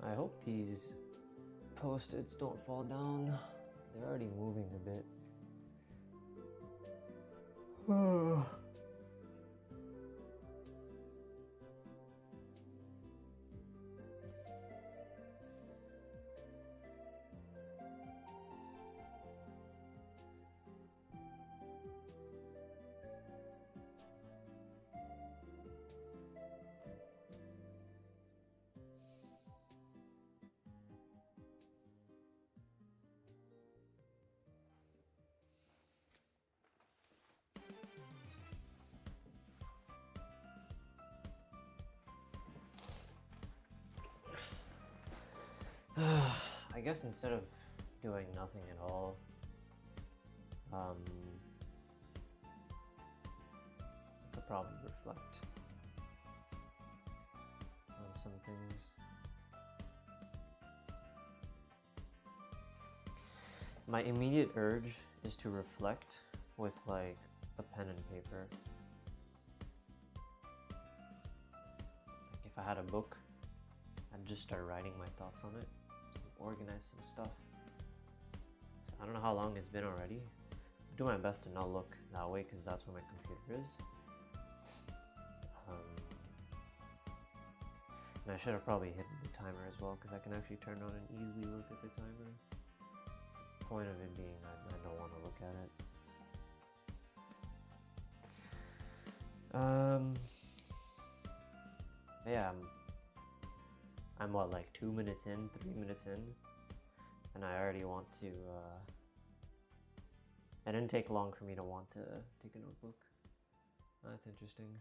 I hope these post-its don't fall down. They're already moving a bit. I guess instead of doing nothing at all, I could probably reflect on some things. My immediate urge is to reflect with like a pen and paper. Like if I had a book, I'd just start writing my thoughts on it. Organize some stuff. I don't know how long it's been already. I do my best to not look that way because that's where my computer is. And I should have probably hidden the timer as well because I can actually turn on and easily look at the timer. Point of it being I don't want to look at it. Yeah, I'm what, like 2 minutes in, 3 minutes in, and I already want to, it didn't take long for me to want to take a notebook. That's interesting.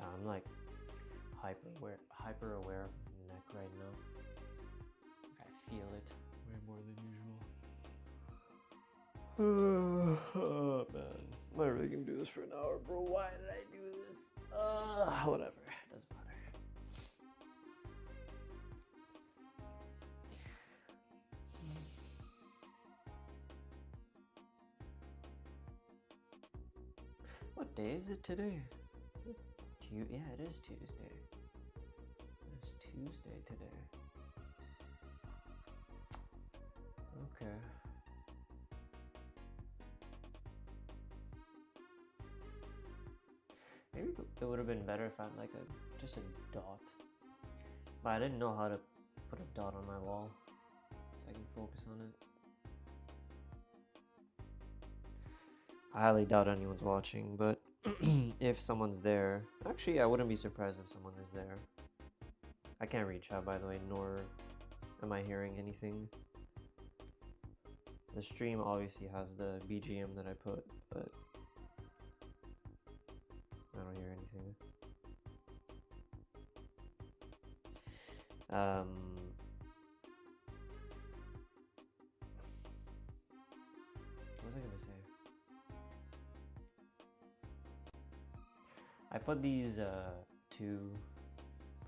I'm like hyper aware of the neck right now. I feel it way more than usual. Oh man, am I really gonna do this for an hour, bro? Why did I do this? Whatever, doesn't matter. What day is it today? Yeah, it is Tuesday. It's Tuesday today. Okay. Maybe it would have been better if I had like just a dot. But I didn't know how to put a dot on my wall so I can focus on it. I highly doubt anyone's watching, but if someone's there, actually I wouldn't be surprised if someone is there. I can't read chat, by the way, nor am I hearing anything. The stream obviously has the BGM that I put, but I don't hear anything. What was I gonna say? I put these two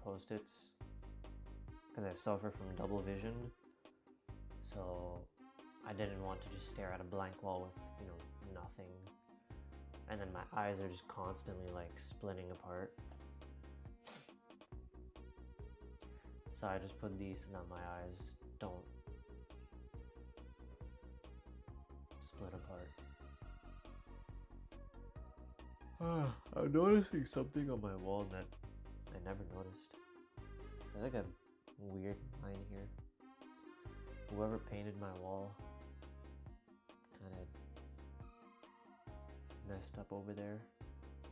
post-its because I suffer from double vision, so I didn't want to just stare at a blank wall with, you know, nothing, and then my eyes are just constantly like splitting apart. So I just put these so that my eyes don't split apart. I'm noticing something on my wall that I never noticed. There's like a weird line here. Whoever painted my wall kind of messed up over there.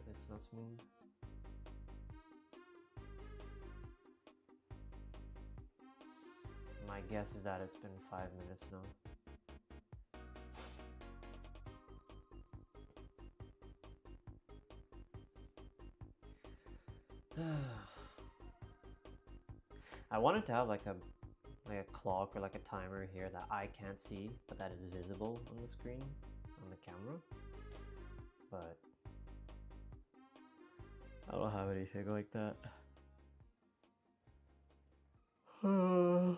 It's not smooth. My guess is that it's been 5 minutes now. I wanted to have like a clock or like a timer here that I can't see, but that is visible on the screen, on the camera. But I don't have anything like that. I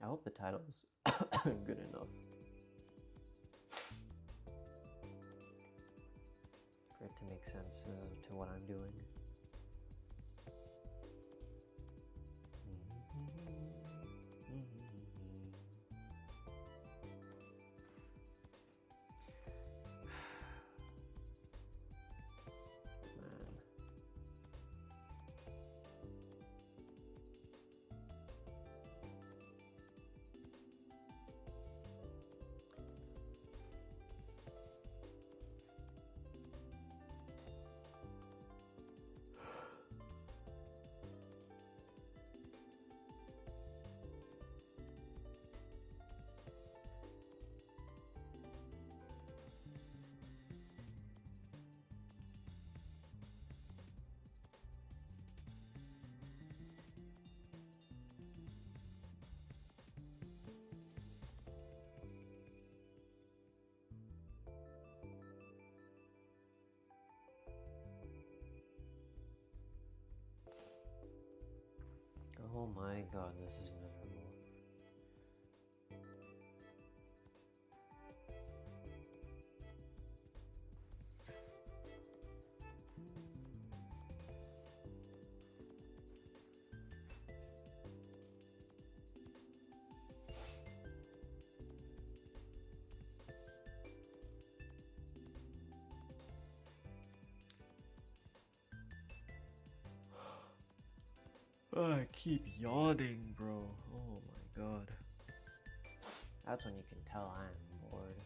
hope the title is good enough for it to make sense to what I'm doing. Oh my god, this is miserable. I keep yawning, bro. Oh my god. That's when you can tell I'm bored.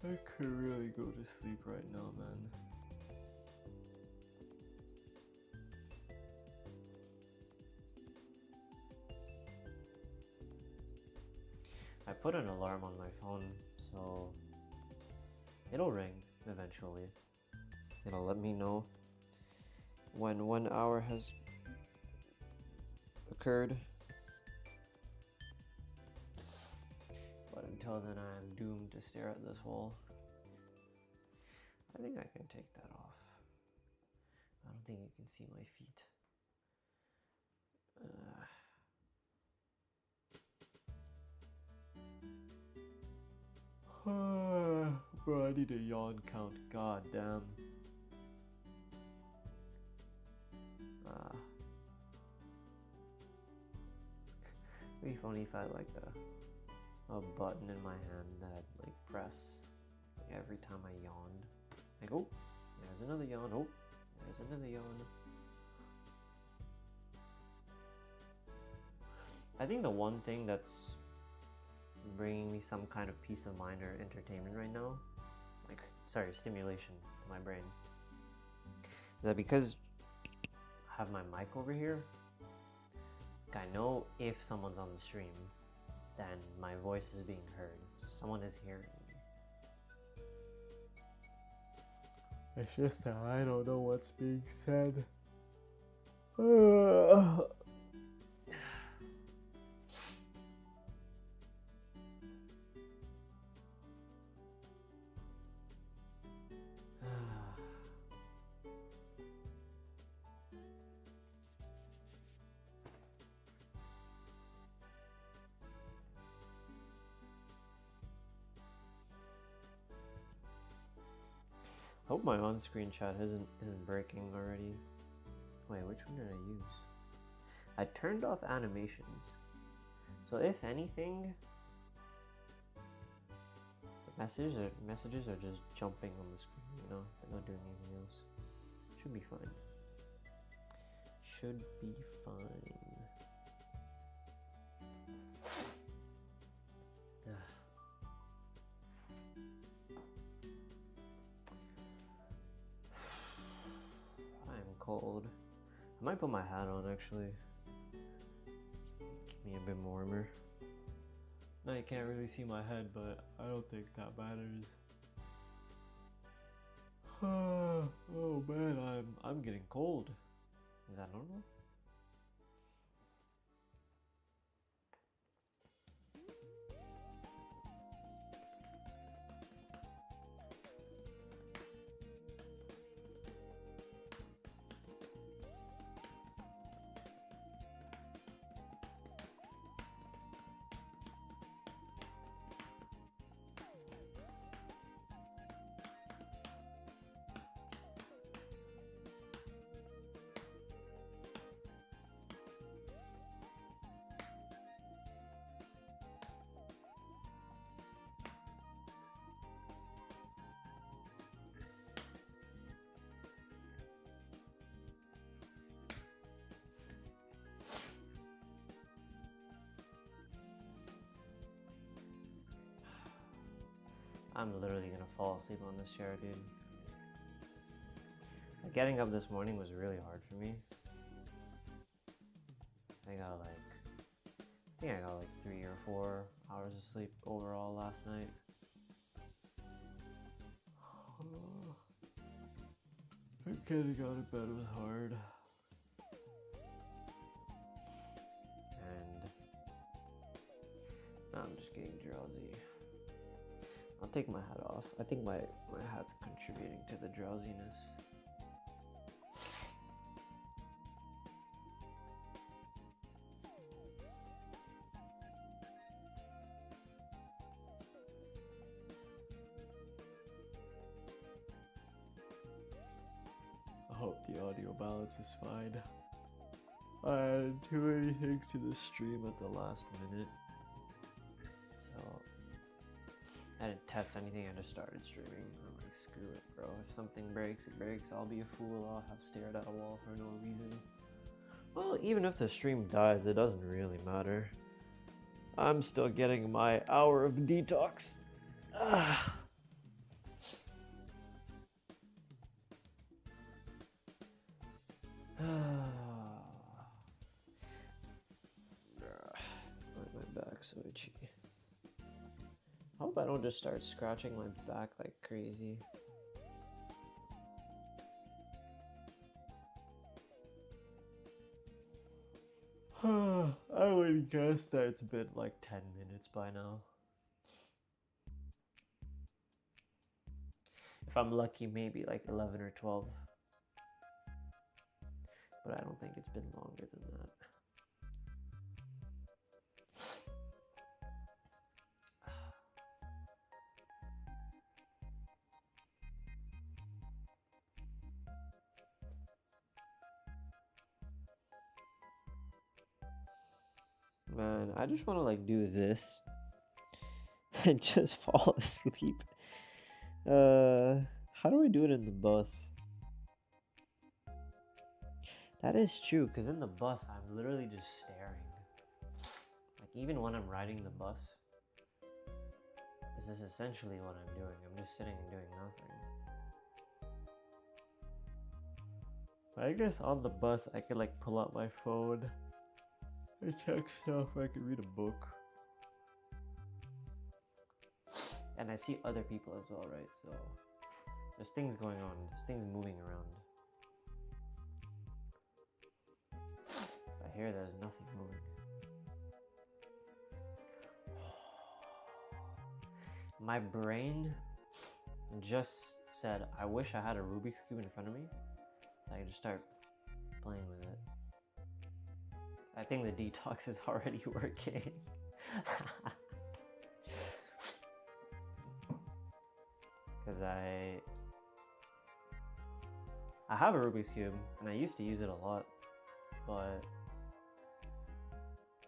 I could really go to sleep right now, man. I put an alarm on my phone, so it'll ring eventually. It'll let me know when 1 hour has occurred. But until then, I'm doomed to stare at this wall. I think I can take that off. I don't think you can see my feet. Bro, I need a yawn count. God damn. It'd be funny if I had like a button in my hand that I'd like press like, every time I yawned. Like, oh, there's another yawn. Oh, there's another yawn. I think the one thing that's bringing me some kind of peace of mind or entertainment right now, like, stimulation to my brain, is that because I have my mic over here, I know if someone's on the stream, then my voice is being heard. So someone is hearing me. It's just that I don't know what's being said. Hope my on-screen chat isn't breaking already. Wait, which one did I use? I turned off animations. So if anything, the messages are just jumping on the screen, you know? They're not doing anything else. Should be fine. Should be fine. I'm cold. I might put my hat on actually. Keep me a bit warmer. Now you can't really see my head, but I don't think that matters. Oh man, I'm getting cold. Is that normal? I'm literally gonna fall asleep on this chair, dude. Like, getting up this morning was really hard for me. I think I got like 3 or 4 hours of sleep overall last night. Getting out of bed was hard. And now I'm just getting drowsy. I'll take my hat off. I think my hat's contributing to the drowsiness. I hope the audio balance is fine. I added too many things to the stream at the last minute. So I didn't test anything, I just started streaming. I'm like, screw it, bro. If something breaks, it breaks. I'll be a fool. I'll have stared at a wall for no reason. Well, even if the stream dies, it doesn't really matter. I'm still getting my hour of detox. My back's so itchy. I hope I don't just start scratching my back like crazy. I would guess that it's been like 10 minutes by now. If I'm lucky, maybe like 11 or 12. But I don't think it's been longer than that. Man, I just want to like do this and just fall asleep. How do I do it in the bus? That is true, because in the bus, I'm literally just staring. Like, even when I'm riding the bus, this is essentially what I'm doing. I'm just sitting and doing nothing. But I guess on the bus, I could like pull out my phone and check stuff. I could read a book. And I see other people as well, right? So There's things going on. There's things moving around. But here there's nothing moving. My brain just said, I wish I had a Rubik's Cube in front of me so I could just start playing with it. I think the detox is already working. Because I have a Rubik's Cube and I used to use it a lot, but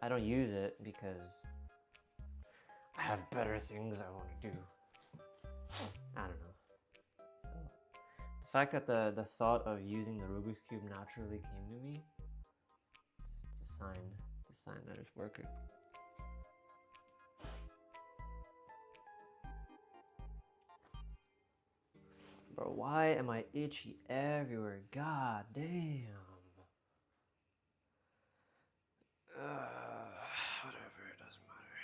I don't use it because I have better things I want to do. I don't know. So the fact that the thought of using the Rubik's Cube naturally came to me, it's a sign. It's a sign that it's working. Bro, why am I itchy everywhere? God damn. Whatever, it doesn't matter.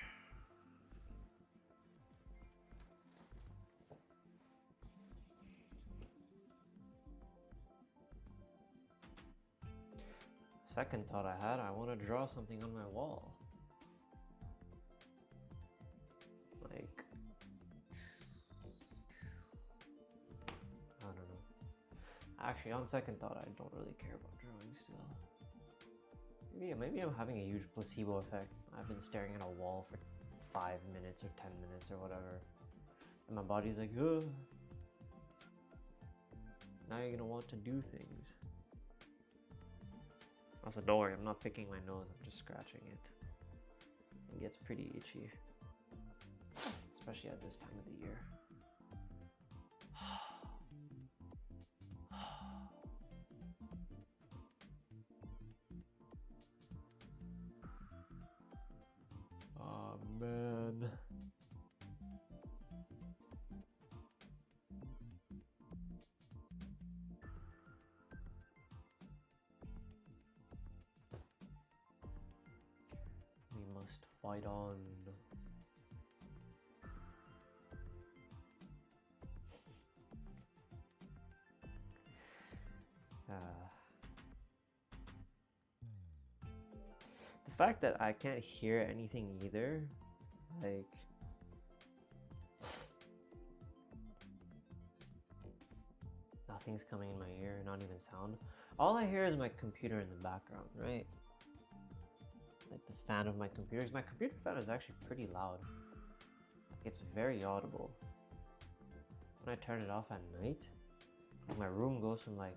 Second thought I had, I want to draw something on my wall. Like, I don't know. Actually, on second thought, I don't really care about drawing still. Maybe I'm having a huge placebo effect. I've been staring at a wall for 5 minutes or 10 minutes or whatever. And my body's like, ugh. Now you're gonna want to do things. Also, don't worry, I'm not picking my nose, I'm just scratching it. It gets pretty itchy. Especially at this time of the year. Oh man. We must fight on. The fact that I can't hear anything either, like, nothing's coming in my ear, not even sound. All I hear is my computer in the background, right? Like the fan of my computer. My computer fan is actually pretty loud. It's very audible. When I turn it off at night, my room goes from like,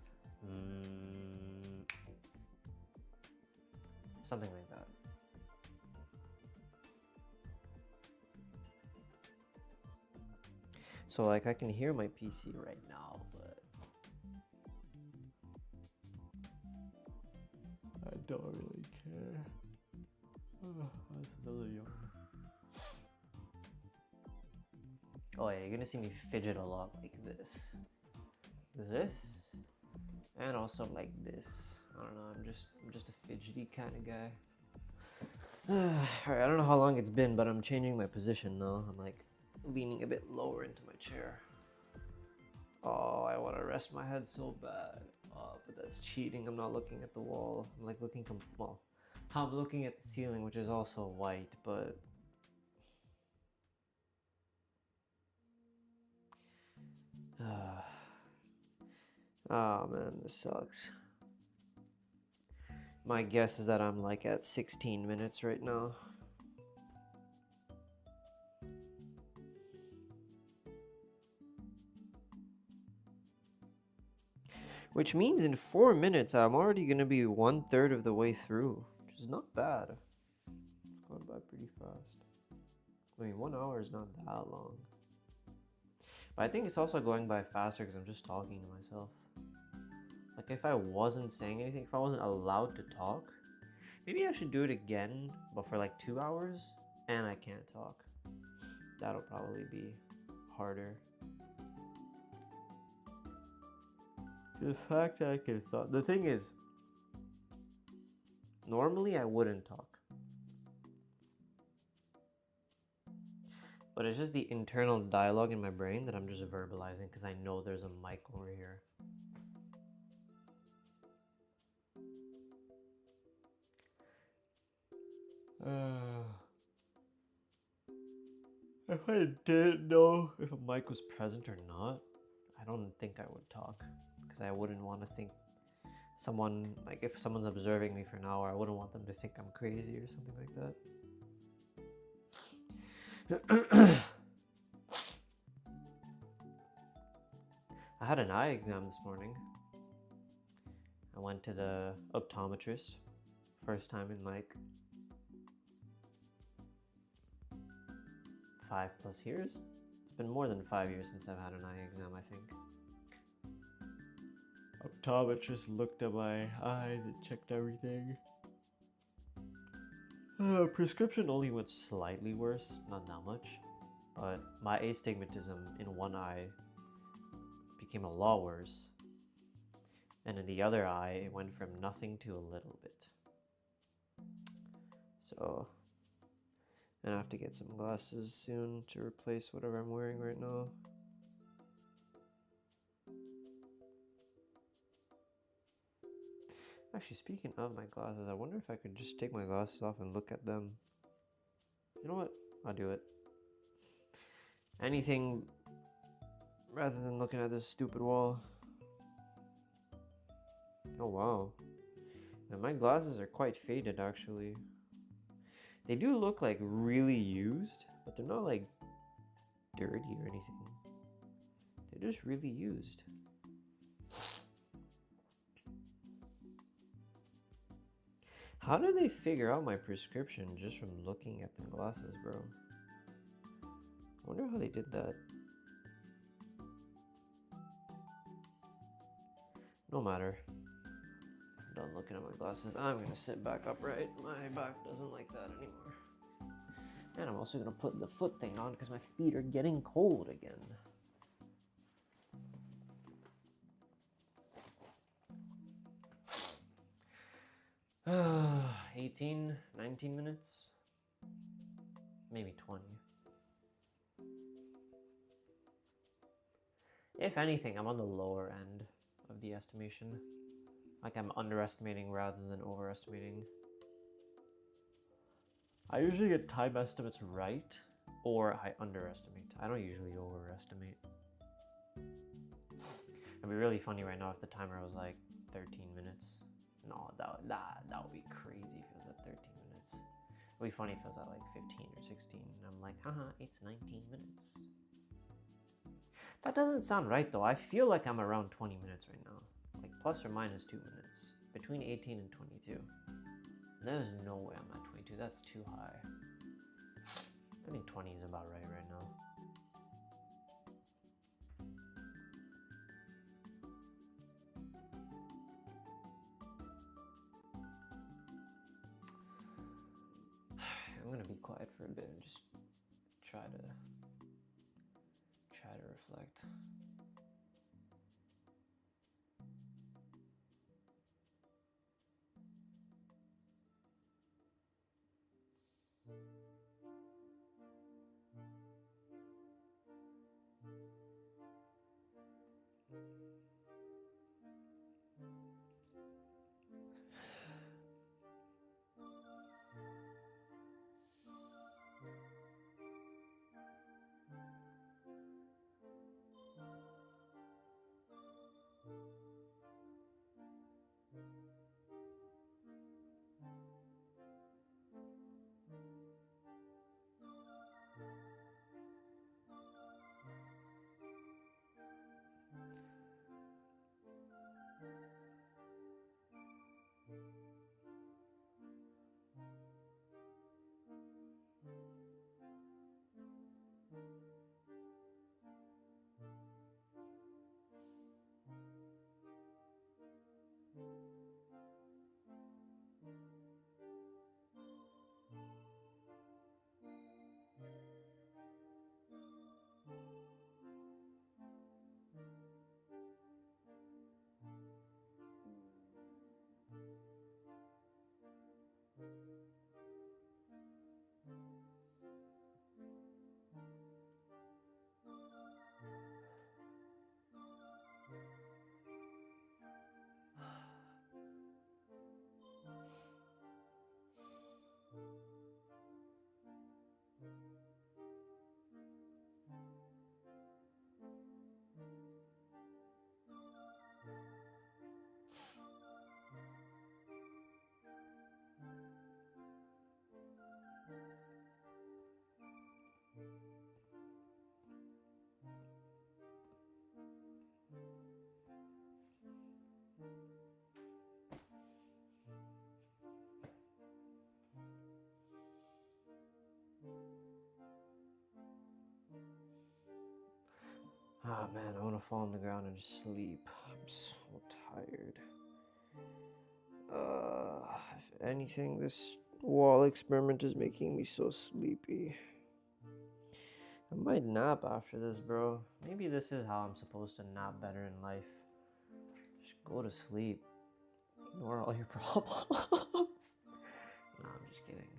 something like that. So like I can hear my PC right now, but I don't really care. Oh, that's another yawn. Oh yeah, you're gonna see me fidget a lot like this. This, and also like this. I don't know, I'm just a fidgety kind of guy. Alright, I don't know how long it's been, but I'm changing my position now. I'm like leaning a bit lower into my chair. Oh, I want to rest my head so bad. Oh, but that's cheating. I'm not looking at the wall. I'm like looking, well, I'm looking at the ceiling, which is also white, but oh man, this sucks. My guess is that I'm like at 16 minutes right now. Which means in 4 minutes, I'm already gonna be 1/3 of the way through, which is not bad. It's going by pretty fast. I mean, 1 hour is not that long. But I think it's also going by faster because I'm just talking to myself. Like if I wasn't saying anything, if I wasn't allowed to talk, maybe I should do it again, but for like 2 hours, and I can't talk. That'll probably be harder. The fact that I can talk, the thing is, normally I wouldn't talk. but it's just the internal dialogue in my brain that I'm just verbalizing because I know there's a mic over here. If I didn't know if a mic was present or not, I don't think I would talk because I wouldn't want to think someone, like if someone's observing me for an hour, I wouldn't want them to think I'm crazy or something like that. I had an eye exam this morning. I went to the optometrist, first time in like 5+ years. It's been more than 5 years since I've had an eye exam, I think. Optometrist looked at my eyes and checked everything. Prescription only went slightly worse, not that much, but my astigmatism in one eye became a lot worse, and in the other eye it went from nothing to a little bit. So I'm gonna have to get some glasses soon to replace whatever I'm wearing right now. Actually, speaking of my glasses, I wonder if I could just take my glasses off and look at them. You know what? I'll do it. Anything rather than looking at this stupid wall. Oh wow. And my glasses are quite faded actually. They do look like really used, but they're not like dirty or anything. They're just really used. How did they figure out my prescription just from looking at the glasses, bro? I wonder how they did that. No matter. I'm done looking at my glasses. I'm gonna sit back upright. My back doesn't like that anymore. And I'm also gonna put the foot thing on because my feet are getting cold again. 18, 19 minutes, maybe 20. If anything, I'm on the lower end of the estimation. Like I'm underestimating rather than overestimating. I usually get time estimates right, or I underestimate. I don't usually overestimate. It'd be really funny right now if the timer was like 13 minutes. No, that would be crazy if it was at 13 minutes. It would be funny if it was at like 15 or 16. And I'm like, haha, it's 19 minutes. That doesn't sound right though. I feel like I'm around 20 minutes right now. Like plus or minus 2 minutes. Between 18 and 22. There's no way I'm at 22. That's too high. I think 20 is about right now. I'm gonna be quiet for a bit and just try to reflect. Ah man, I want to fall on the ground and just sleep. I'm so tired. If anything, this wall experiment is making me so sleepy. I might nap after this, bro. Maybe this is how I'm supposed to nap better in life. Just go to sleep. Ignore all your problems. No, I'm just kidding.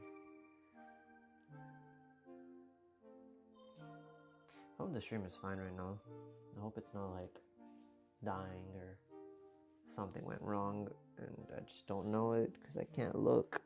I hope the stream is fine right now. I hope it's not like dying or something went wrong and I just don't know it because I can't look.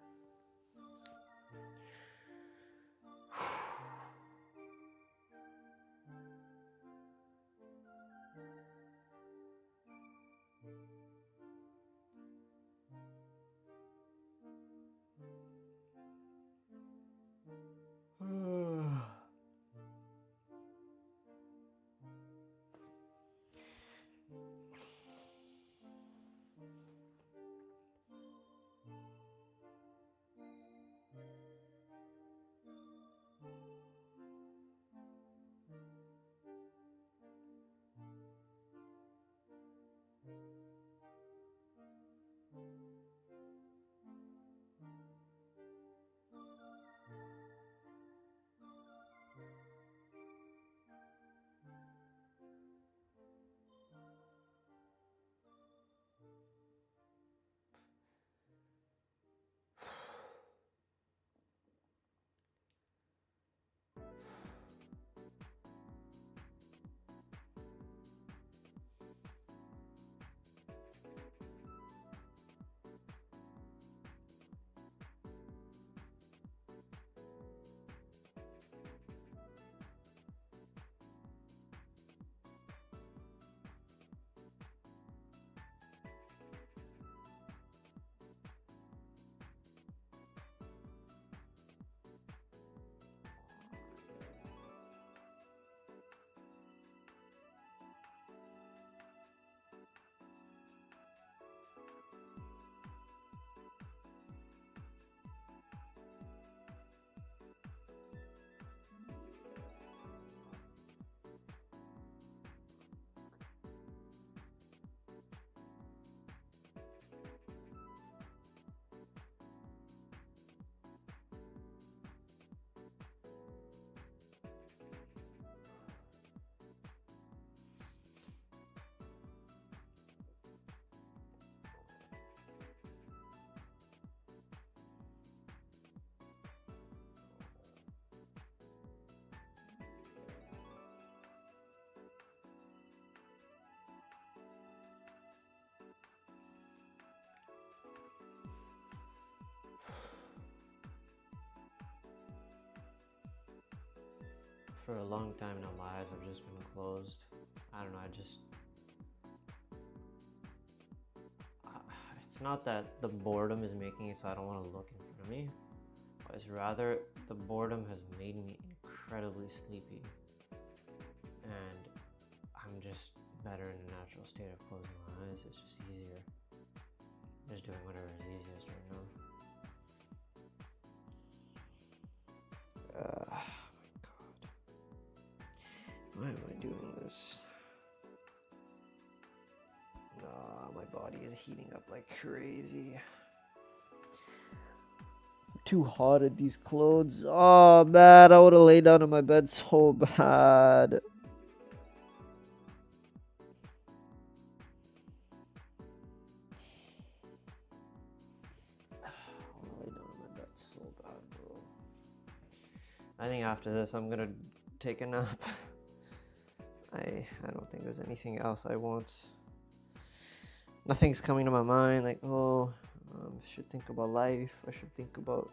For a long time now, my eyes have just been closed. I don't know, it's not that the boredom is making it so I don't want to look in front of me. It's rather the boredom has made me incredibly sleepy. And I'm just better in a natural state of closing my eyes. It's just easier. Just doing whatever is easiest right now. Oh my god. Why am I doing this? Nah, my body is heating up like crazy. I'm too hot in these clothes. Oh man, I would have laid down in my bed so bad. I think after this, I'm gonna take a nap. I don't think there's anything else I want. Nothing's coming to my mind like, oh, I should think about life. I should think about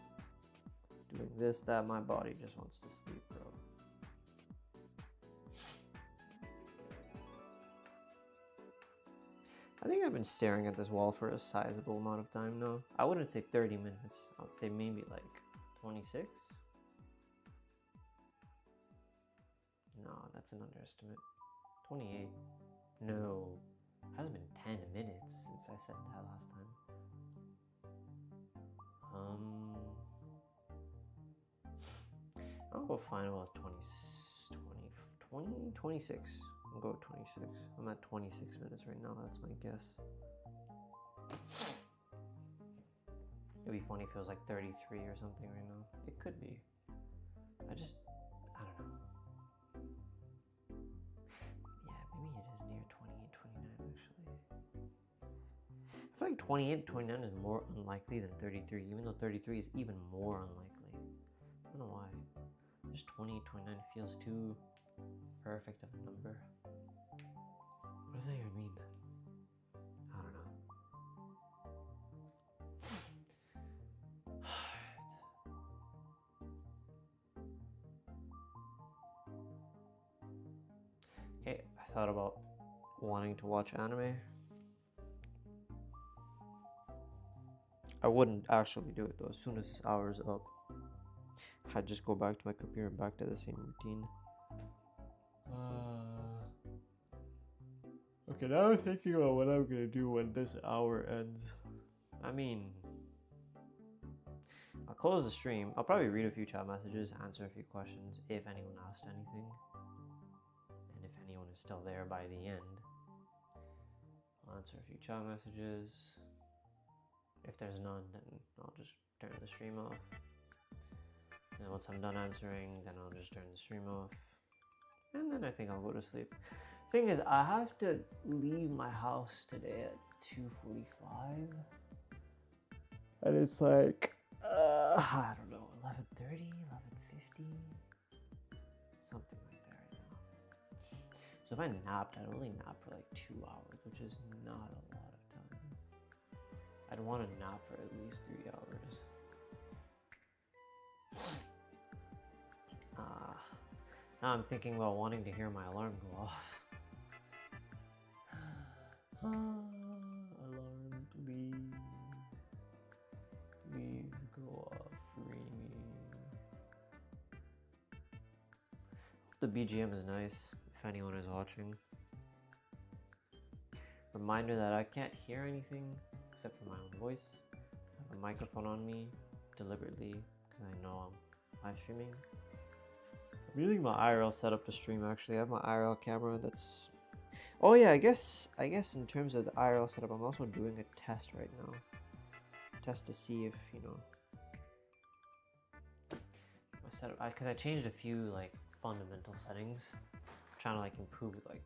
doing this, that. My body just wants to sleep, bro. I think I've been staring at this wall for a sizable amount of time now. I wouldn't say 30 minutes. I would say maybe like 26. No, that's an underestimate. 28. No, it hasn't been 10 minutes since since I said that last time. 'll go final with 26. I'll go with 26. I'm at 26 minutes right now. That's my guess. It'd be funny if it was like 33 or something right now. It could be. I don't know. Yeah, maybe it is near 28, 29 actually. I feel like 28, 29 is more unlikely than 33, even though 33 is even more unlikely. I don't know why. Just 28, 29 feels too perfect of a number. What does that even mean? I don't know. Okay, I thought about wanting to watch anime. I wouldn't actually do it though. As soon as this hour is up, I'd just go back to my computer and back to the same routine. Okay, now I'm thinking about what I'm gonna do when this hour ends. I mean, I'll close the stream. I'll probably read a few chat messages, answer a few questions if anyone asked anything. And if anyone is still there by the end, I'll answer a few chat messages. If there's none, then I'll just turn the stream off. And once I'm done answering, then I'll just turn the stream off. And then I think I'll go to sleep. Thing is, I have to leave my house today at 2:45. And it's like, I don't know, 11:30, 11:50? Something like that right now. So if I napped, I'd only nap for like 2 hours, which is not a lot of time. I'd want to nap for at least 3 hours. Now I'm thinking about wanting to hear my alarm go off. Alarm, please. Please go off, ringing. The BGM is nice, if anyone is watching. Reminder that I can't hear anything except for my own voice. I have a microphone on me deliberately because I know I'm live streaming. I'm using my IRL setup to stream actually. I have my IRL camera that's... Oh yeah, I guess in terms of the IRL setup, I'm also doing a test right now. Test to see if, you know... My setup... Because I changed a few, like, fundamental settings. I'm trying to, like, improve, like...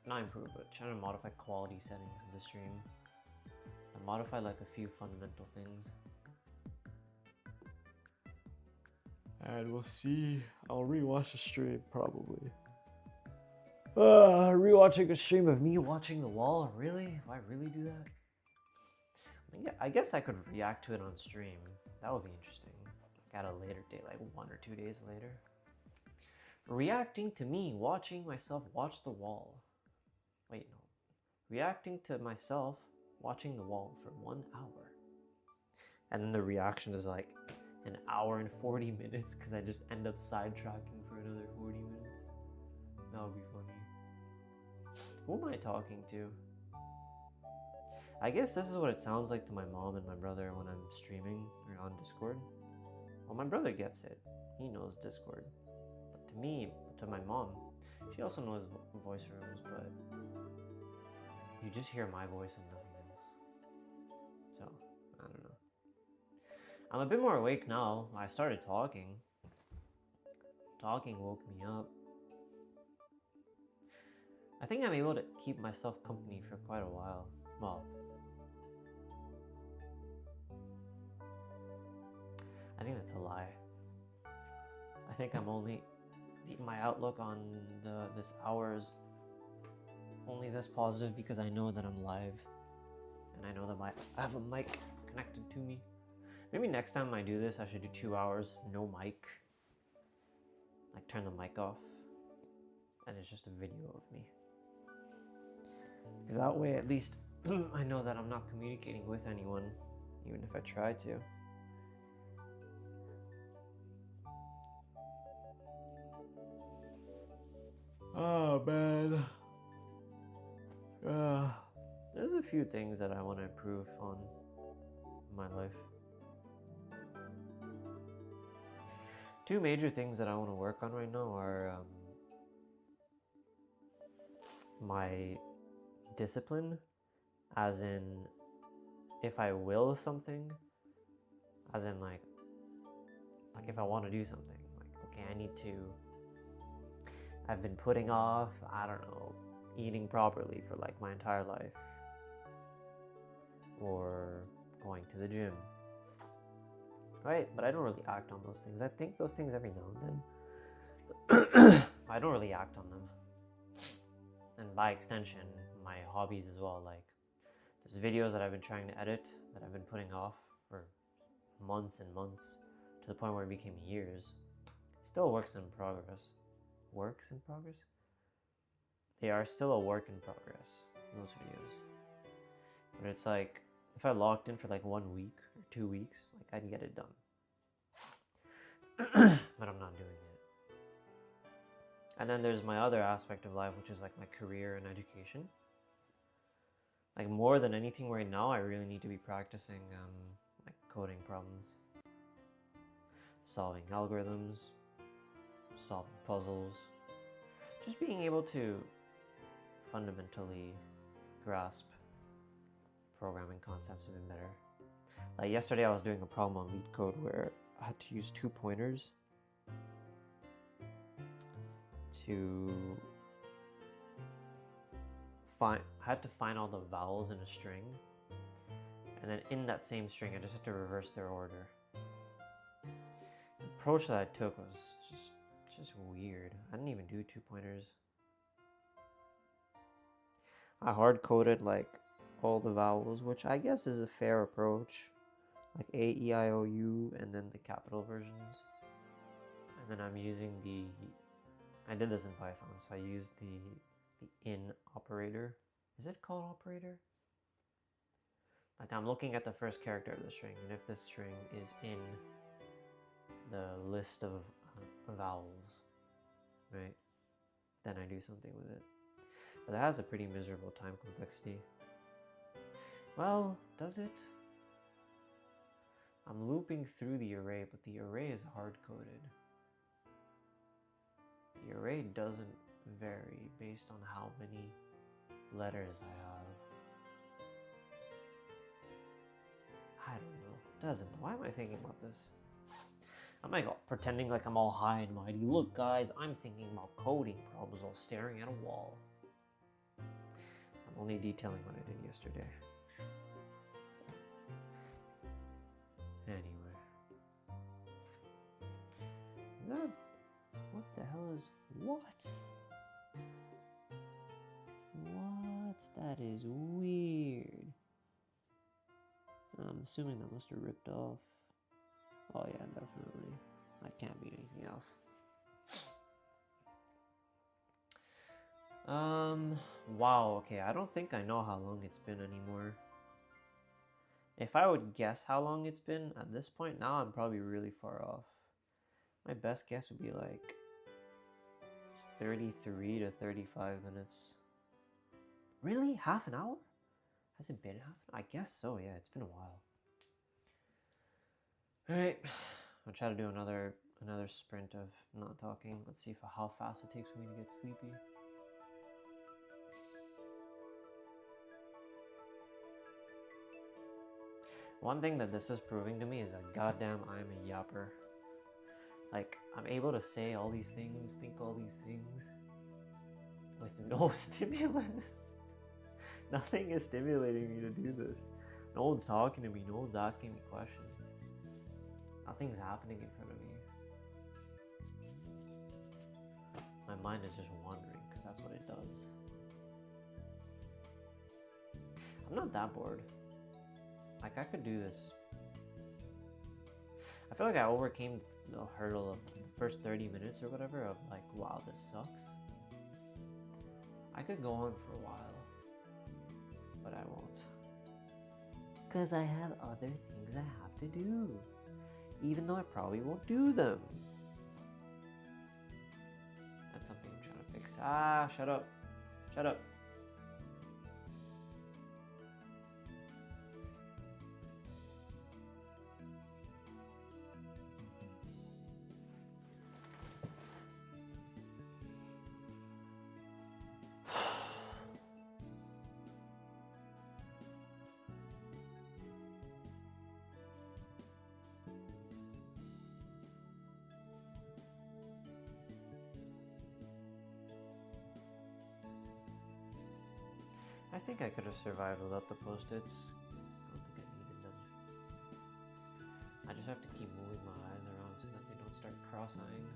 Not improve, but trying to modify quality settings of the stream. I modified, like, a few fundamental things. And we'll see. I'll rewatch the stream, probably. Rewatching a stream of me watching the wall? Really? Do I really do that? I guess I could react to it on stream. That would be interesting. Like at a later date, like 1 or 2 days later. Reacting to me watching myself watch the wall. Wait, no. Reacting to myself watching the wall for 1 hour. And then the reaction is like 1 hour and 40 minutes because I just end up sidetracking for another 40 minutes. That would be funny. Who am I talking to? I guess this is what it sounds like to my mom and my brother when I'm streaming or on Discord. Well, my brother gets it. He knows Discord. But to me, to my mom, she also knows voice rooms, but you just hear my voice and nothing else. So, I don't know. I'm a bit more awake now. I started talking. Talking woke me up. I think I'm able to keep myself company for quite a while. Well, I think that's a lie. I think I'm only... My outlook on this hour is only this positive because I know that I'm live. And I know that I have a mic connected to me. Maybe next time I do this, I should do 2 hours, no mic. Like turn the mic off. And it's just a video of me. Because that way, at least, I know that I'm not communicating with anyone, even if I try to. Oh, man. There's a few things that I want to improve on in my life. Two major things that I want to work on right now are my discipline, as in if I will something, as in like if I want to do something, like okay, I've been putting off, I don't know, eating properly for like my entire life, or going to the gym, right? But I don't really act on those things. I think those things every now and then. I don't really act on them. And by extension, my hobbies as well. Like, there's videos that I've been trying to edit that I've been putting off for months and months, to the point where it became years. Still works in progress. Works in progress? They are still a work in progress, those videos. But it's like, if I locked in for like 1 week or 2 weeks, like I'd get it done. But I'm not doing it. And then there's my other aspect of life, which is like my career and education. Like more than anything right now, I really need to be practicing like coding problems, solving algorithms, solving puzzles, just being able to fundamentally grasp programming concepts even better. Like yesterday I was doing a problem on LeetCode where I had to use 2 pointers to I had to find all the vowels in a string, and then in that same string I just had to reverse their order. The approach that I took was just weird. I didn't even do 2 pointers. I hard coded like all the vowels, which I guess is a fair approach, like A, E, I, O, U, and then the capital versions. And then I'm using I did this in Python, so I used the in operator. Is it called operator? Like I'm looking at the first character of the string, and if this string is in the list of vowels, right, then I do something with it. But that has a pretty miserable time complexity. Well, does it? I'm looping through the array, but the array is hard-coded. The array doesn't vary based on how many letters I have. I don't know. It doesn't. Why am I thinking about this? I'm like pretending like I'm all high and mighty. Look, guys, I'm thinking about coding problems while staring at a wall. I'm only detailing what I did yesterday. Anyway. What the hell is... What? What? That is weird. I'm assuming that must have ripped off. Oh yeah, definitely. That can't be anything else. Wow, okay, I don't think I know how long it's been anymore. If I would guess how long it's been at this point, now I'm probably really far off. My best guess would be like 33 to 35 minutes. Really? Half an hour? Has it been half an hour? I guess so, yeah, it's been a while. Alright, I'll try to do another sprint of not talking. Let's see how fast it takes for me to get sleepy. One thing that this is proving to me is that goddamn I'm a yapper. Like, I'm able to say all these things, think all these things, with no stimulus. Nothing is stimulating me to do this. No one's talking to me, no one's asking me questions. Nothing's happening in front of me. My mind is just wandering, because that's what it does. I'm not that bored. Like, I could do this. I feel like I overcame the hurdle of the first 30 minutes or whatever of like, wow, this sucks. I could go on for a while, but I won't. Because I have other things I have to do, even though I probably won't do them. That's something I'm trying to fix. Ah, shut up. Shut up. I think I could have survived without the post-its. I don't think I needed them. I just have to keep moving my eyes around so that they don't start cross-eyeing.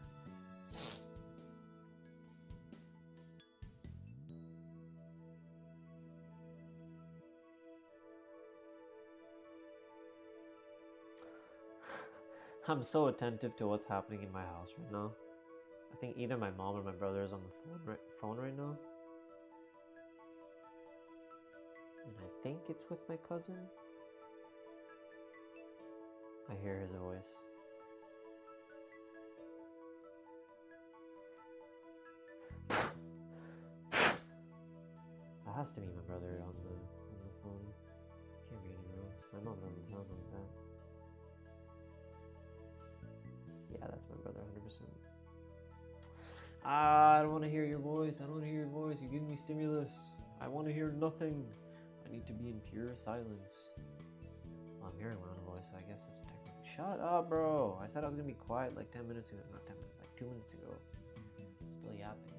I'm so attentive to what's happening in my house right now. I think either my mom or my brother is on the phone right now. And I think it's with my cousin. I hear his voice. That has to be my brother on the phone. Can't be anyone else. My mom doesn't sound like that. Yeah, that's my brother, 100%. I don't want to hear your voice. I don't want to hear your voice. You're giving me stimulus. I want to hear nothing. I need to be in pure silence. Well, I'm hearing my own voice, so I guess that's technically. Shut up, bro. I said I was going to be quiet like 10 minutes ago. Not 10 minutes, like 2 minutes ago. Still yapping.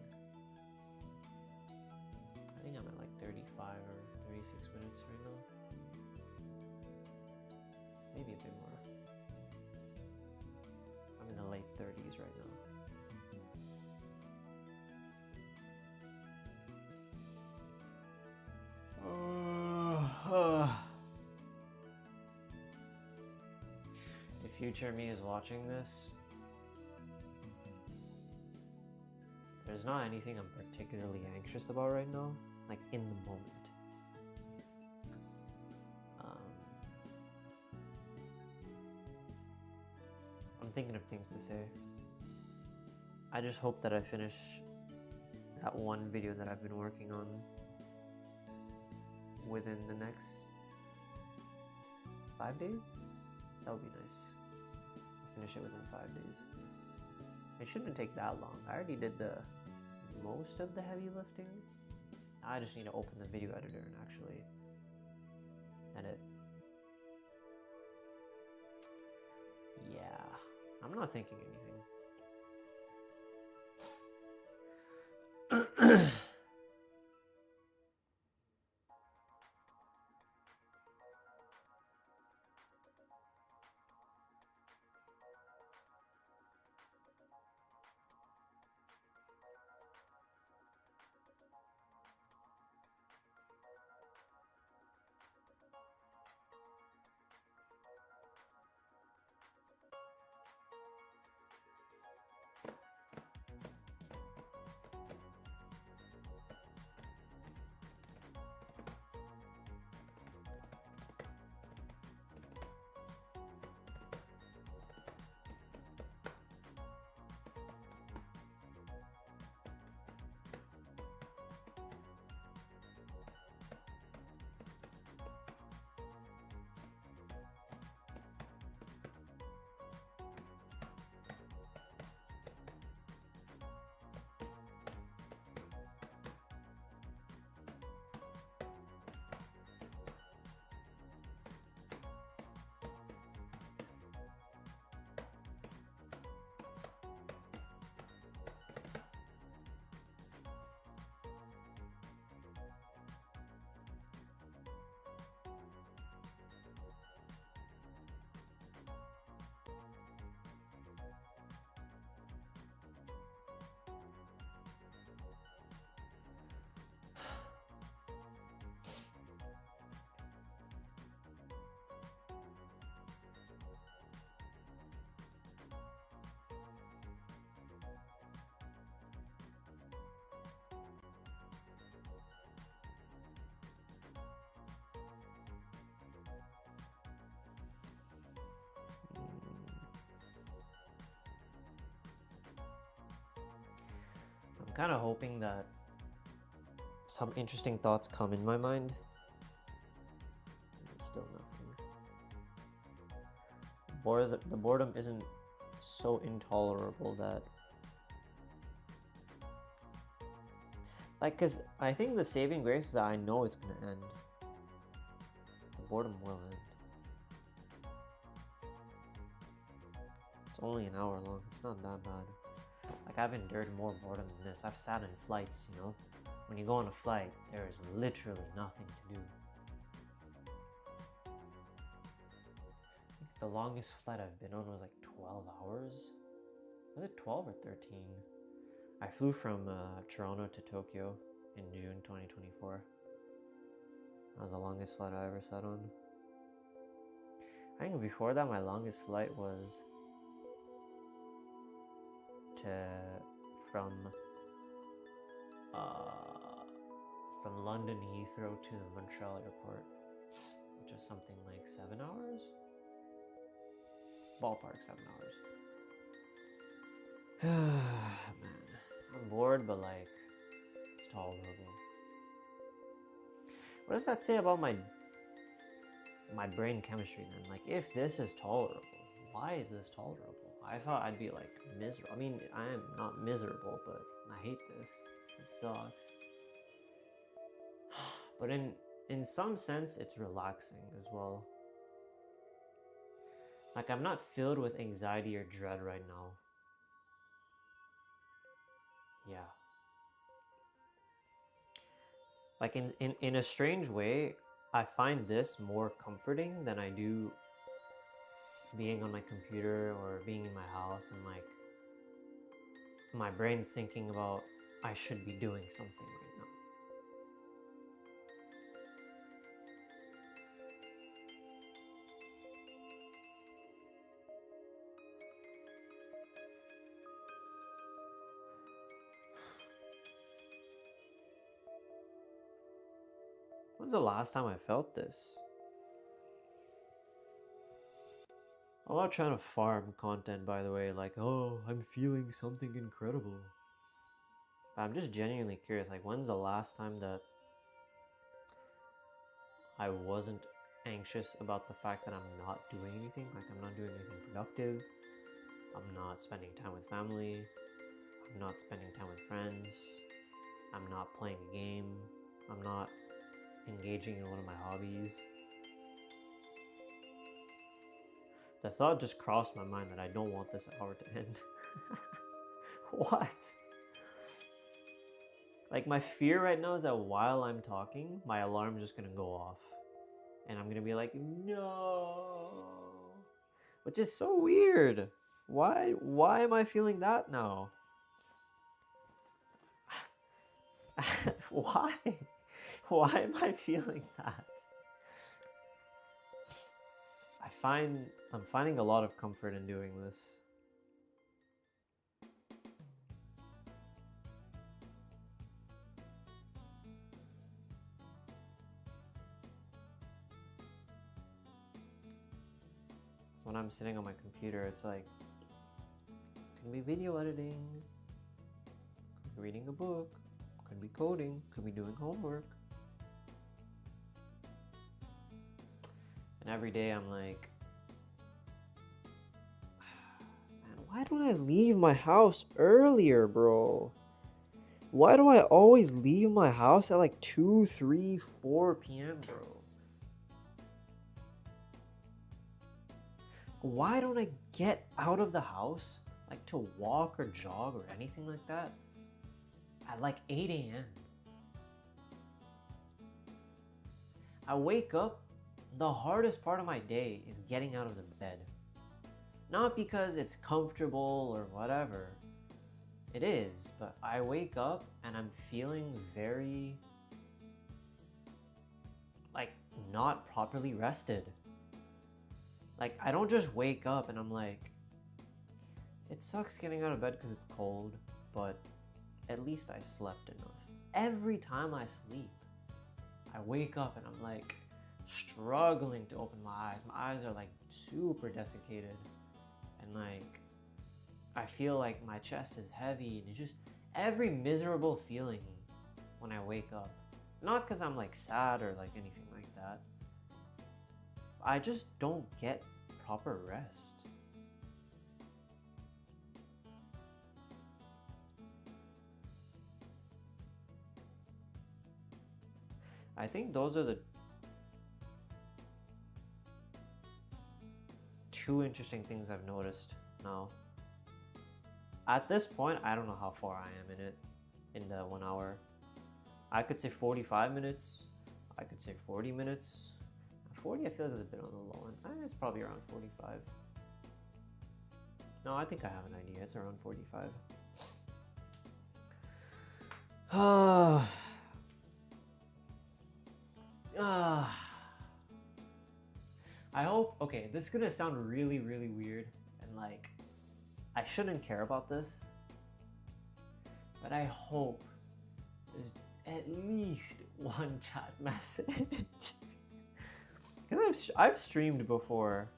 I think I'm at like 35 or 36 minutes right now. Maybe a bit more. I'm in the late 30s right now. If future me is watching this, there's not anything I'm particularly anxious about right now, like in the moment. I'm thinking of things to say. I just hope that I finish that one video that I've been working on within the next 5 days. That would be nice. Finish it within 5 days. It shouldn't take that long. I already did the most of the heavy lifting. I just need to open the video editor and actually edit. Yeah, I'm not thinking anything. I'm kind of hoping that some interesting thoughts come in my mind. It's still nothing. The boredom isn't so intolerable that... Like, because I think the saving grace is that I know it's going to end. The boredom will end. It's only an hour long. It's not that bad. Like, I've endured more boredom than this. I've sat in flights, you know, when you go on a flight, there is literally nothing to do. I think the longest flight I've been on was like 12 hours. Was it 12 or 13? I flew from Toronto to Tokyo in June 2024. That was the longest flight I ever sat on. I think before that, my longest flight was from London Heathrow to the Montreal airport, which is something like 7 hours? Ballpark 7 hours. Man, I'm bored, but like, it's tolerable. What does that say about my brain chemistry then? Like, if this is tolerable, why is this tolerable? I thought I'd be like miserable. I mean, I am not miserable, but I hate this. It sucks. But in some sense, it's relaxing as well. Like, I'm not filled with anxiety or dread right now. Yeah. Like, in a strange way, I find this more comforting than I do being on my computer or being in my house and like my brain's thinking about I should be doing something right now. When's the last time I felt this? I'm not trying to farm content, by the way, like, oh, I'm feeling something incredible. I'm just genuinely curious, like, when's the last time that I wasn't anxious about the fact that I'm not doing anything? Like, I'm not doing anything productive. I'm not spending time with family. I'm not spending time with friends. I'm not playing a game. I'm not engaging in one of my hobbies. The thought just crossed my mind that I don't want this hour to end. What? Like, my fear right now is that while I'm talking, my alarm's just gonna go off. And I'm gonna be like, no. Which is so weird. Why am I feeling that now? Why? Why am I feeling that? I'm finding a lot of comfort in doing this. When I'm sitting on my computer, it's like, it can be video editing, could be reading a book, could be coding, could be doing homework. And every day I'm like, man, why don't I leave my house earlier, bro? Why do I always leave my house at like 2, 3, 4 p.m., bro? Why don't I get out of the house, like to walk or jog or anything like that, at like 8 a.m.? I wake up, the hardest part of my day is getting out of the bed. Not because it's comfortable or whatever. It is, but I wake up and I'm feeling very, like, not properly rested. Like, I don't just wake up and I'm like, it sucks getting out of bed because it's cold, but at least I slept enough. Every time I sleep, I wake up and I'm like struggling to open my eyes. My eyes are like super desiccated and like I feel like my chest is heavy and it's just every miserable feeling when I wake up. Not because I'm like sad or like anything like that. I just don't get proper rest. I think those are the two interesting things I've noticed now. At this point, I don't know how far I am in it, in the 1 hour. I could say 45 minutes. I could say 40 minutes. 40 I feel like is a bit on the low end. I think it's probably around 45. No, I think I have an idea. It's around 45. I hope, okay, this is gonna sound really, really weird, and like, I shouldn't care about this, but I hope there's at least one chat message. Because I've streamed before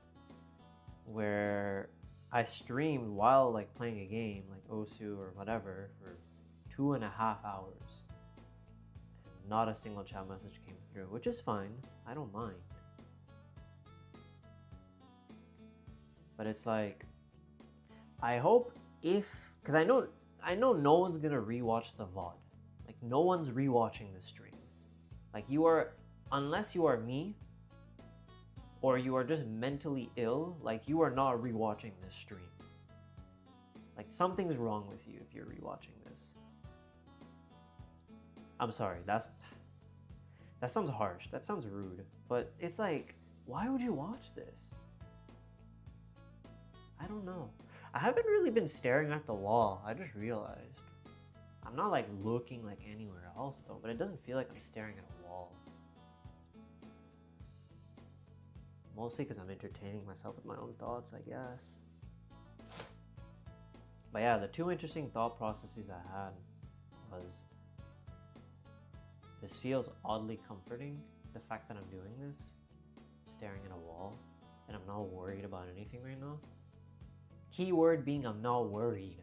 where I streamed while like playing a game, like Osu or whatever, for 2.5 hours. And not a single chat message came through, which is fine. I don't mind. But it's like, I hope because I know no one's gonna rewatch the VOD. Like no one's rewatching the stream. Like unless you are me, or you are just mentally ill, like you are not rewatching this stream. Like something's wrong with you if you're rewatching this. I'm sorry, that sounds harsh, that sounds rude, but it's like, why would you watch this? I don't know. I haven't really been staring at the wall, I just realized. I'm not like looking like anywhere else though, but it doesn't feel like I'm staring at a wall. Mostly because I'm entertaining myself with my own thoughts, I guess. But yeah, the two interesting thought processes I had was, this feels oddly comforting, the fact that I'm doing this, staring at a wall, and I'm not worried about anything right now. Keyword being I'm not worried.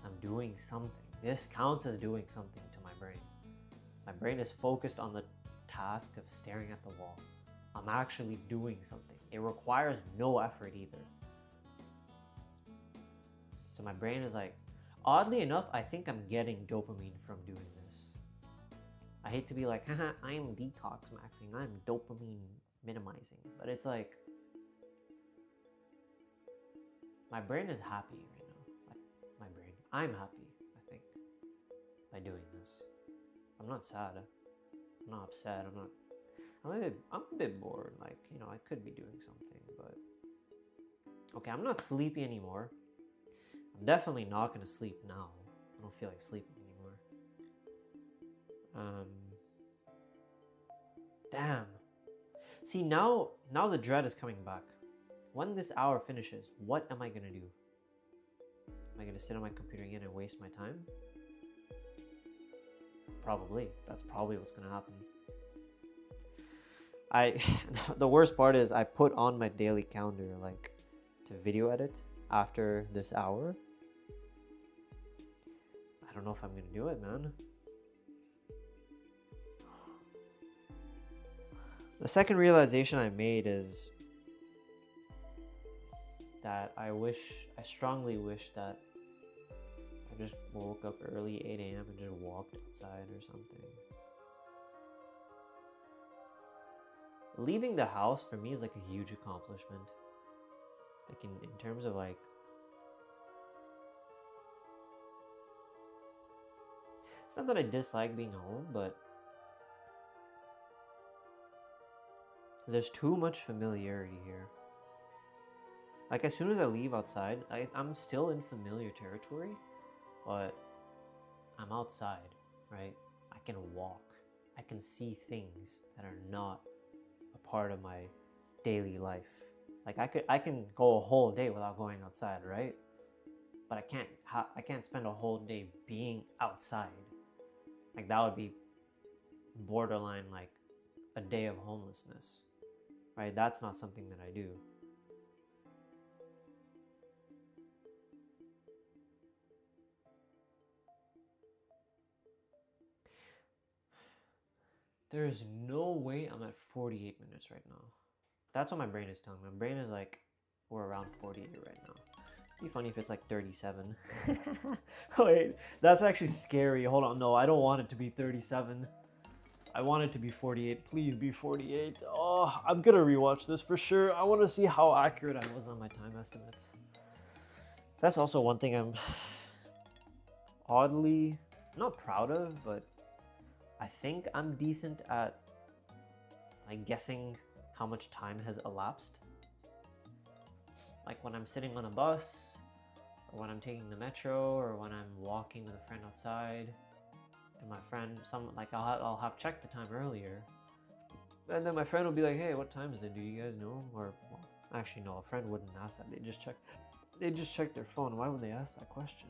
I'm doing something. This counts as doing something to my brain. My brain is focused on the task of staring at the wall. I'm actually doing something. It requires no effort either. So my brain is like, oddly enough, I think I'm getting dopamine from doing this. I hate to be like, haha, I'm detox maxing, I'm dopamine minimizing. But it's like, my brain is happy right now. Like, my brain. I'm happy, I think, by doing this. I'm not sad. I'm not upset. I'm a bit bored. Like, you know, I could be doing something, but... Okay, I'm not sleepy anymore. I'm definitely not going to sleep now. I don't feel like sleeping anymore. Damn. See, now the dread is coming back. When this hour finishes, what am I going to do? Am I going to sit on my computer again and waste my time? Probably. That's probably what's going to happen. The worst part is I put on my daily calendar, like, to video edit after this hour. I don't know if I'm gonna do it, man. The second realization I made is that I strongly wish that I just woke up early, 8 a.m. and just walked outside or something. Leaving the house for me is like a huge accomplishment. Like in terms of like, it's not that I dislike being home, but there's too much familiarity here. Like as soon as I leave outside, I'm still in familiar territory, but I'm outside, right? I can walk, I can see things that are not part of my daily life. Like I can go a whole day without going outside, right? But I can't spend a whole day being outside. Like that would be borderline like a day of homelessness, right? That's not something that I do. There is no way I'm at 48 minutes right now. That's what my brain is telling me. My brain is like, we're around 48 right now. It'd be funny if it's like 37. Wait, that's actually scary. Hold on, no, I don't want it to be 37. I want it to be 48. Please be 48. Oh, I'm gonna rewatch this for sure. I want to see how accurate I was on my time estimates. That's also one thing I'm oddly not proud of, but I think I'm decent at like guessing how much time has elapsed. Like when I'm sitting on a bus, or when I'm taking the metro, or when I'm walking with a friend outside, and my friend, I'll have checked the time earlier, and then my friend will be like, "Hey, what time is it? Do you guys know?" Or, well, actually, no, a friend wouldn't ask that. They just check their phone. Why would they ask that question?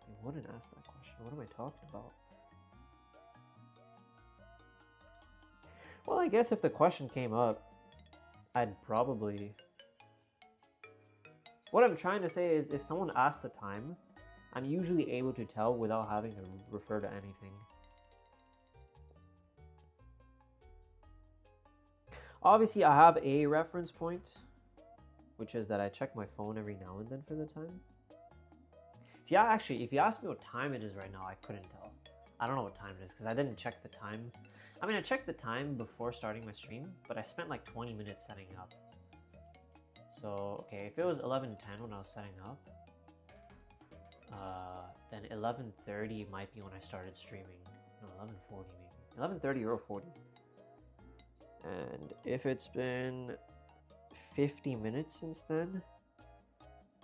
They wouldn't ask that question. What am I talking about? Well, I guess if the question came up, I'd probably... What I'm trying to say is, if someone asks the time, I'm usually able to tell without having to refer to anything. Obviously, I have a reference point, which is that I check my phone every now and then for the time. If you ask me what time it is right now, I couldn't tell. I don't know what time it is because I didn't check the time. I mean, I checked the time before starting my stream, but I spent like 20 minutes setting it up. So, okay, if it was 11:10 when I was setting up, then 11:30 might be when I started streaming. No, 11:40 maybe. 11:30 or 40. And if it's been 50 minutes since then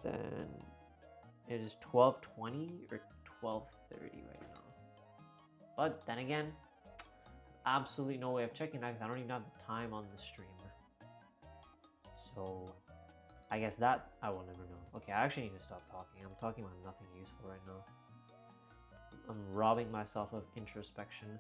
it is 12:20 or 12:30 right now. But then again, absolutely no way of checking that because I don't even have the time on the stream. So I guess that I will never know. Okay, I actually need to stop talking. I'm talking about nothing useful right now. I'm robbing myself of introspection.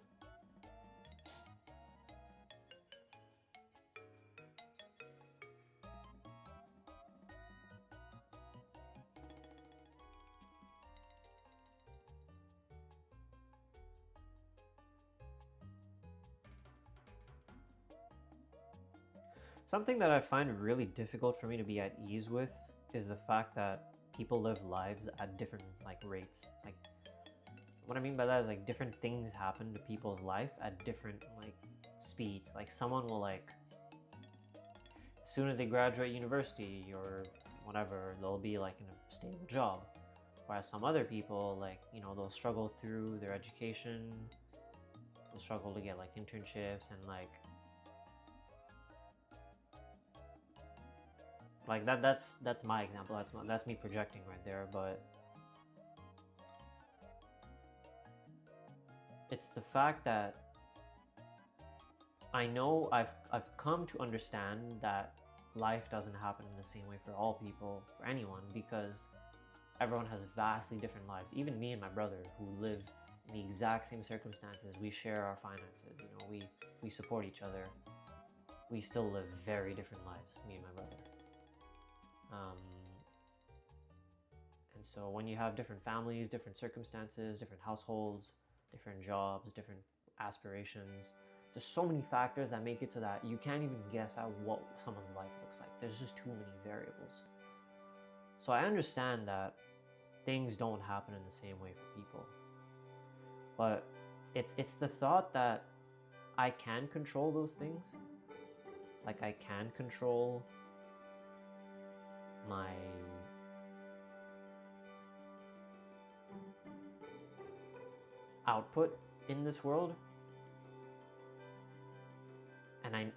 Something that I find really difficult for me to be at ease with is the fact that people live lives at different rates. Like, what I mean by that is like different things happen to people's life at different speeds. Like someone will as soon as they graduate university or whatever, they'll be in a stable job. Whereas some other people they'll struggle through their education, they'll struggle to get internships and that's my example. That's me projecting right there, but it's the fact that I know I've come to understand that life doesn't happen in the same way for all people, for anyone, because everyone has vastly different lives. Even me and my brother, who live in the exact same circumstances, we share our finances. We support each other. We still live very different lives, me and my brother. And so when you have different families, different circumstances, different households, different jobs, different aspirations, there's so many factors that make it so that you can't even guess at what someone's life looks like. There's just too many variables. So I understand that things don't happen in the same way for people. But it's the thought that I can control those things. Like I can control my output in this world. And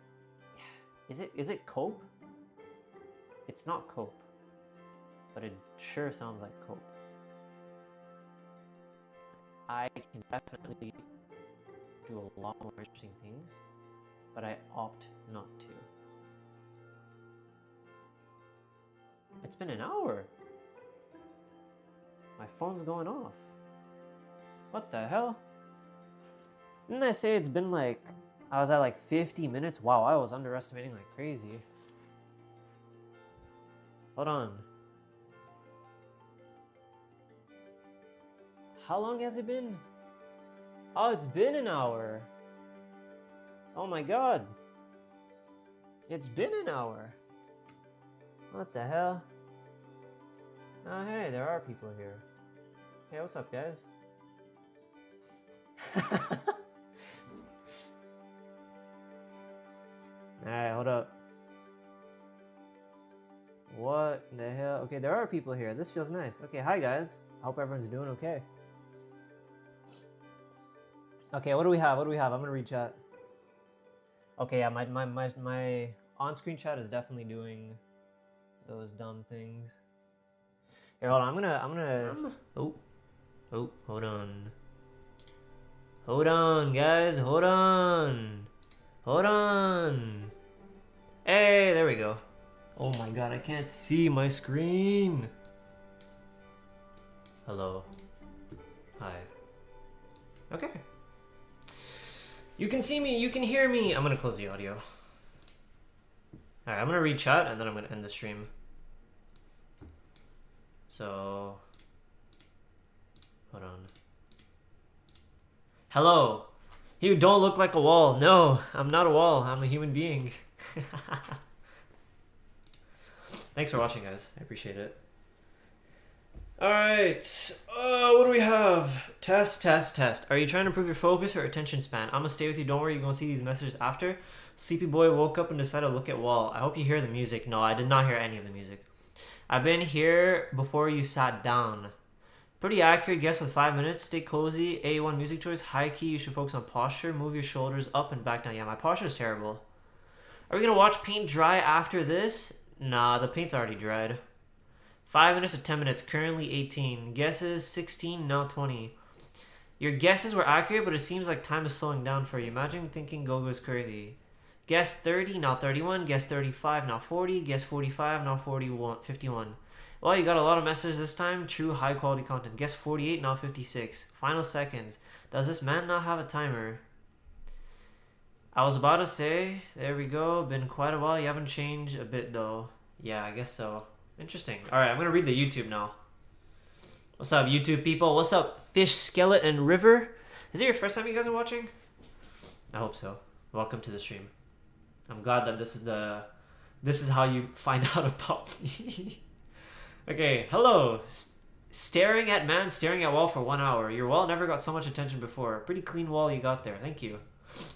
is it cope? It's not cope, but it sure sounds like cope. I can definitely do a lot more interesting things, but I opt not to. It's been an hour. My phone's going off. What the hell? Didn't I say it's been I was at 50 minutes? Wow, I was underestimating like crazy. Hold on. How long has it been? Oh, it's been an hour. Oh my god. It's been an hour. What the hell? Oh, hey, there are people here. Hey, what's up, guys? Alright, hold up. What the hell? Okay, there are people here. This feels nice. Okay, hi guys. I hope everyone's doing okay. Okay, what do we have? What do we have? I'm gonna read chat. Okay, yeah, my on-screen chat is definitely doing those dumb things. Here, hold on. I'm gonna. Oh, hold on. Hold on, guys. Hold on. Hold on. Hey, there we go. Oh my god, I can't see my screen. Hello. Hi. Okay. You can see me, you can hear me. I'm gonna close the audio. Alright, I'm gonna read chat and then I'm gonna end the stream. So, hold on. Hello. You don't look like a wall. No, I'm not a wall. I'm a human being. Thanks for watching, guys. I appreciate it. Alright. What do we have? Test. Are you trying to improve your focus or attention span? I'm gonna stay with you. Don't worry. You're gonna see these messages after. Sleepy boy woke up and decided to look at wall. I hope you hear the music. No, I did not hear any of the music. I've been here before you sat down. Pretty accurate guess with 5 minutes. Stay cozy. A1 music choice. High key. You should focus on posture. Move your shoulders up and back down. Yeah, my posture is terrible. Are we gonna watch paint dry after this? Nah, the paint's already dried. 5 minutes to 10 minutes. Currently 18. Guesses 16. Now 20. Your guesses were accurate, but it seems like time is slowing down for you. Imagine thinking Gohgo is crazy. Guess 30. Now 31. Guess 35. Now 40. Guess 45. Now 51. Well, you got a lot of messages this time. True high quality content. Guess 48, now 56. Final seconds. Does this man not have a timer? I was about to say, there we go. Been quite a while. You haven't changed a bit though. Yeah, I guess so. Interesting. Alright, I'm gonna read the YouTube now. What's up, YouTube people? What's up, Fish, Skeleton, River? Is it your first time you guys are watching? I hope so. Welcome to the stream. I'm glad that this is how you find out about me. Okay, hello. Staring at wall for 1 hour. Your wall never got so much attention before. Pretty clean wall you got there. Thank you.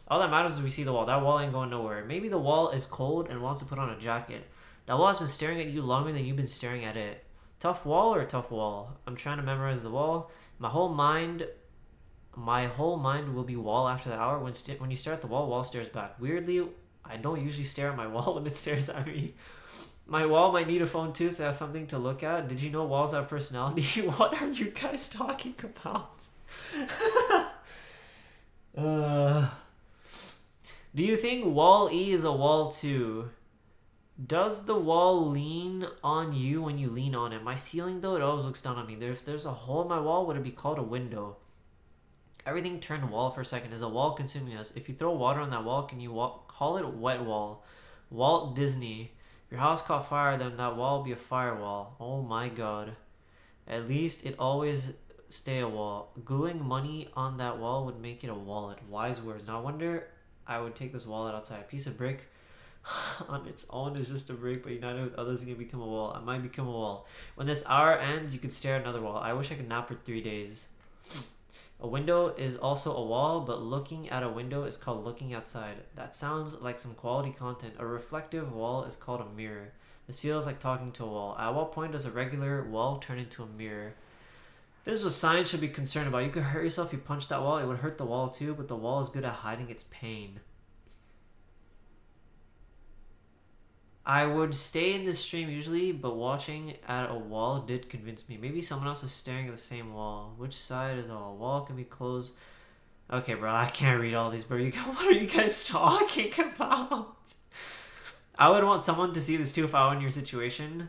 All that matters is we see the wall. That wall ain't going nowhere. Maybe the wall is cold and wants to put on a jacket. That wall has been staring at you longer than you've been staring at it. Tough wall or tough wall? I'm trying to memorize the wall. My whole mind will be wall after the hour. When you stare at the wall stares back. Weirdly, I don't usually stare at my wall when it stares at me. My wall might need a phone too, so I have something to look at. Did you know walls have personality? What are you guys talking about? Do you think wall E is a wall too? Does the wall lean on you when you lean on it? My ceiling though, it always looks down on me. If there's a hole in my wall, would it be called a window? Everything turned wall for a second. Is a wall consuming us? If you throw water on that wall, can you call it wet wall? Walt Disney. If your house caught fire, then that wall will be a firewall. Oh my god. At least it always stay a wall. Gluing money on that wall would make it a wallet. Wise words. Now I wonder I would take this wallet outside. A piece of brick on its own is just a brick, but united with others it can become a wall. I might become a wall. When this hour ends, you could stare at another wall. I wish I could nap for 3 days. A window is also a wall, but looking at a window is called looking outside. That sounds like some quality content. A reflective wall is called a mirror. This feels like talking to a wall. At what point does a regular wall turn into a mirror? This is what science should be concerned about. You could hurt yourself if you punch that wall. It would hurt the wall too, but the wall is good at hiding its pain. I would stay in this stream usually, but watching at a wall did convince me. Maybe someone else is staring at the same wall. Which side is all? Wall can be closed. Okay, bro, I can't read all these, bro. What are you guys talking about? I would want someone to see this too if I were in your situation.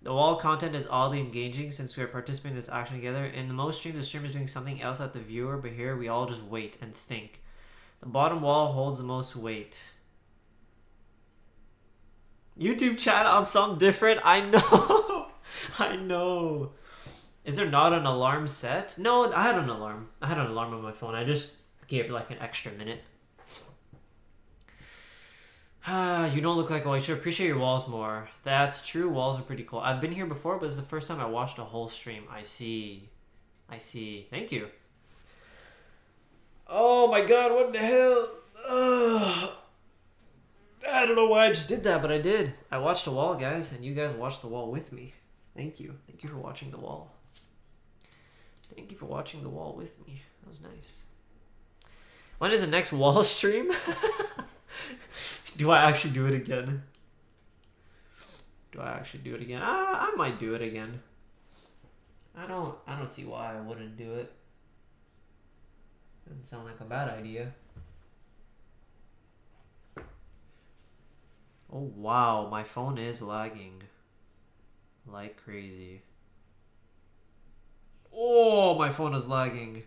The wall content is oddly engaging since we are participating in this action together. In the most streams, the streamer is doing something else at the viewer, but here we all just wait and think. The bottom wall holds the most weight. YouTube chat on something different? I know. I know. Is there not an alarm set? No, I had an alarm. I had an alarm on my phone. I just gave it like an extra minute. You don't look like a wall. You should appreciate your walls more. That's true. Walls are pretty cool. I've been here before, but it's the first time I watched a whole stream. I see. I see. Thank you. Oh my god, what the hell? I don't know why I just did that, but I did. I watched a wall, guys, and you guys watched the wall with me. Thank you. Thank you for watching the wall. Thank you for watching the wall with me. That was nice. When is the next wall stream? Do I actually do it again? Do I actually do it again? I might do it again. I don't see why I wouldn't do it. Doesn't sound like a bad idea. Oh wow, my phone is lagging like crazy. Oh, my phone is lagging.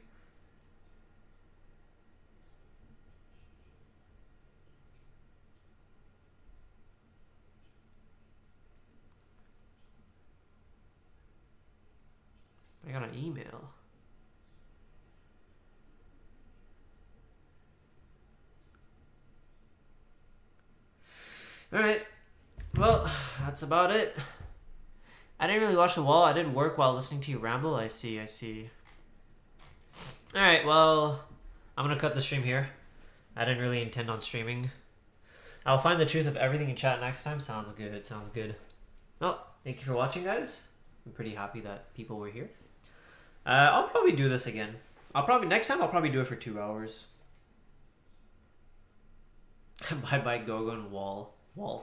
I got an email. Alright. Well, that's about it. I didn't really watch the wall. I did work while listening to you ramble. I see. Alright, well, I'm gonna cut the stream here. I didn't really intend on streaming. I'll find the truth of everything in chat next time. Sounds good. Well, thank you for watching, guys. I'm pretty happy that people were here. I'll probably do this again. Next time I'll probably do it for 2 hours. Bye Gohgo and wall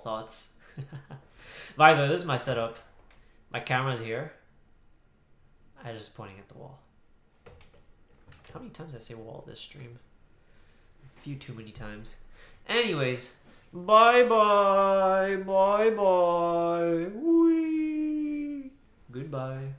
thoughts. By the way, this is my setup. My camera's here. I'm just pointing at the wall. How many times did I say wall this stream? A few too many times. Anyways, bye. Whee. Goodbye.